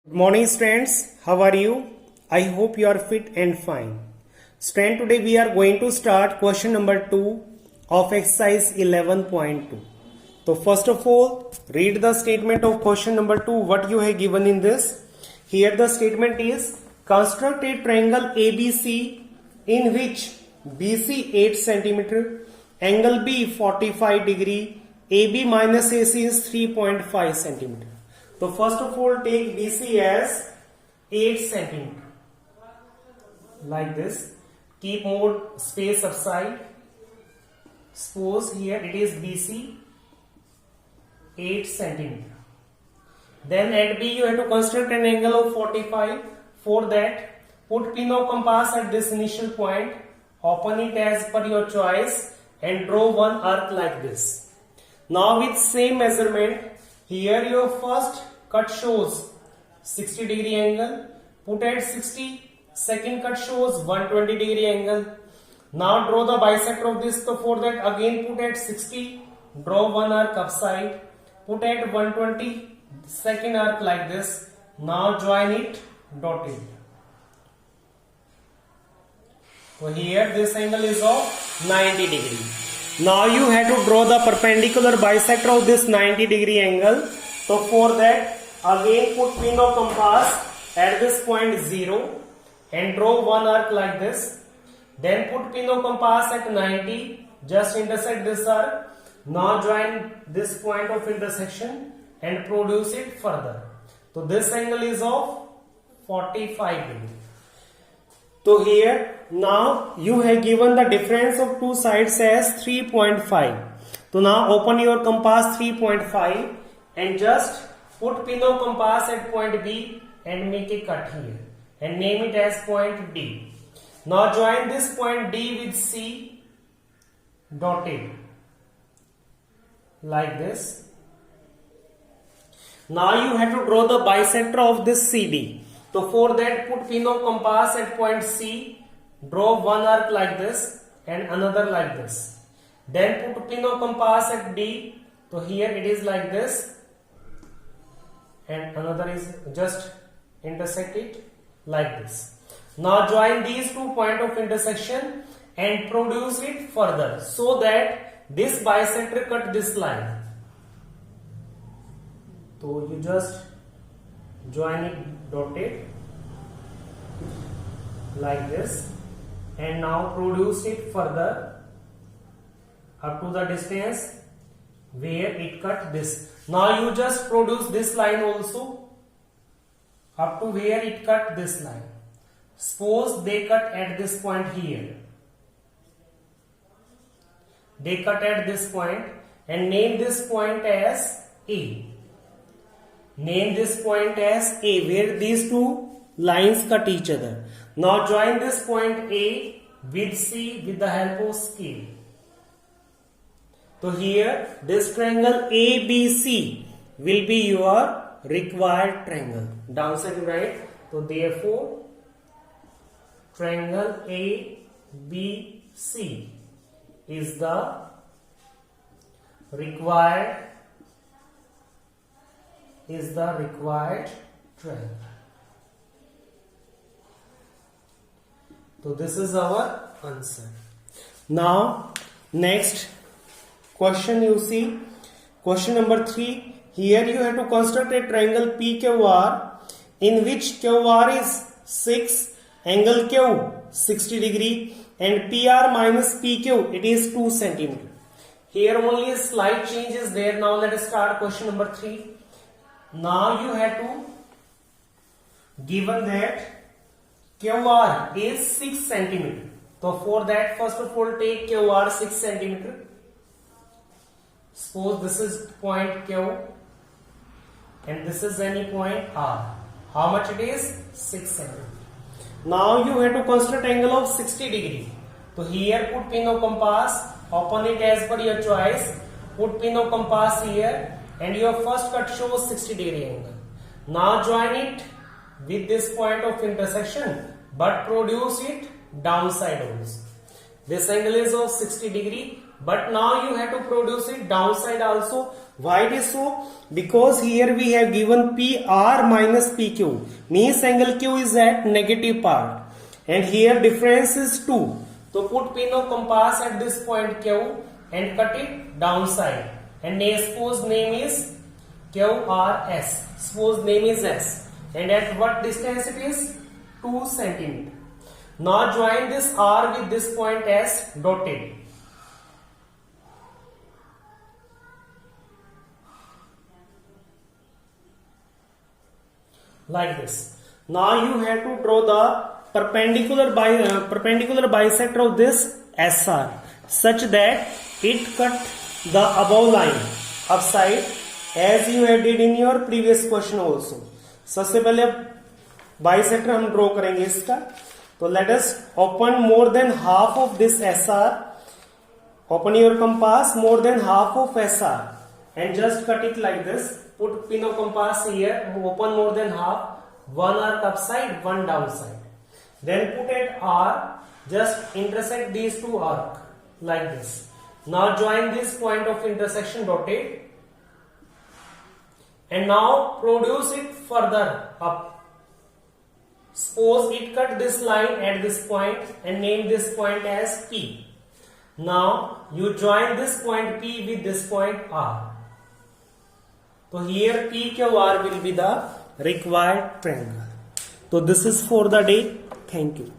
Good morning students, how are you? I hope you are fit and fine. Student, today we are going to start question number 2 of exercise 11.2. So first of all, read the statement of question number 2 what you have given in this. Here the statement is, construct a triangle ABC in which BC 8 cm, angle B 45 degree, AB minus AC is 3.5 cm. So first of all take BC as 8 cm like this. Keep more space aside. Suppose here it is BC 8 cm. Then at B you have to construct an angle of 45. For that, put pin of compass at this initial point, open it as per your choice and draw one arc like this. Now with same measurement, here your first cut shows 60 degree angle, put at 60, second cut shows 120 degree angle. Now draw the bisector of this, so for that again put at 60, draw one arc upside, put at 120, second arc like this. Now join it dotted. So here this angle is of 90 degree. Now you have to draw the perpendicular bisector of this 90 degree angle. So for that again put pin of compass at this point 0 and draw one arc like this. Then put pin of compass at 90, just intersect this arc. Now join this point of intersection and produce it further. So this angle is of 45 degree. So here now you have given the difference of two sides as 3.5. So now open your compass 3.5 and just put pin of compass at point B and make a cut here and name it as point D. Now join this point D with C dotted like this. Now you have to draw the bisector of this CD. So for that put pin of compass at point C, draw one arc like this and another like this. Then put pin of compass at D. So here it is like this and another is just intersect it like this. Now join these two points of intersection and produce it further so that this bisector cut this line. So you just join it dotted like this and now produce it further up to the distance where it cut this. Now you just produce this line also up to where it cut this line. Suppose they cut at this point here. They cut at this point and name this point as A. Name this point as A where these two lines cut each other. Now join this point A with C with the help of scale. So here this triangle ABC will be your required triangle. Downside you write. So therefore triangle ABC is the required triangle. So this is our answer. Now next question you see, question number 3. Here you have to construct a triangle PQR in which QR is 6, angle Q 60 degree and PR minus PQ it is 2 cm. Here only a slight change is there. Now let us start question number 3. Now you have to given that QR is 6 cm. So for that first of all take QR 6 cm. Suppose this is point Q and this is any point R. How much it is? 6 cm. Now you have to construct angle of 60 degree. So here put pin of compass, open it as per your choice. Put pin of compass here and your first cut shows 60 degree angle. Now join it with this point of intersection but produce it downside also. This angle is of 60 degree but now you have to produce it downside also. Why it is so? Because here we have given PR minus PQ, means angle Q is at negative part, and here difference is 2. So put pin of compass at this point Q and cut it downside, and suppose name is QRS. Suppose name is S, and at what distance it is? 2 cm. Now join this R with this point S dotted. Like this. Now you have to draw the perpendicular bisector of this SR such that it cut the above line upside as you had did in your previous question also. सबसे पहले bisector हम draw करेंगे इसका. तो let us open more than half of this SR. Open your compass more than half of SR and just cut it like this. Put pin of compass here, open more than half, one arc upside, one downside. Then put at R, just intersect these two arcs like this. Now join this point of intersection dotted, and now produce it further up. Suppose it cut this line at this point and name this point as P. Now you join this point P with this point R. So here PQR will be the required triangle. So this is for the day. Thank you.